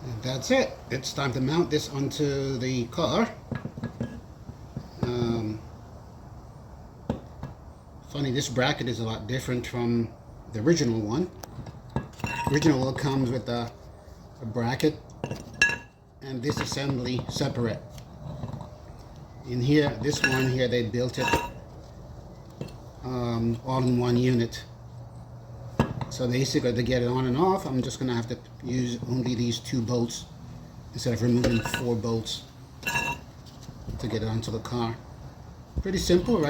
And that's it. It's time to mount this onto the car. Funny, this bracket is a lot different from the original one. The original one comes with a bracket and this assembly separate. In here, this one here, they built it all in one unit. So basically, to get it on and off, I'm just going to have to use only these 2 bolts instead of removing 4 bolts to get it onto the car. Pretty simple, right?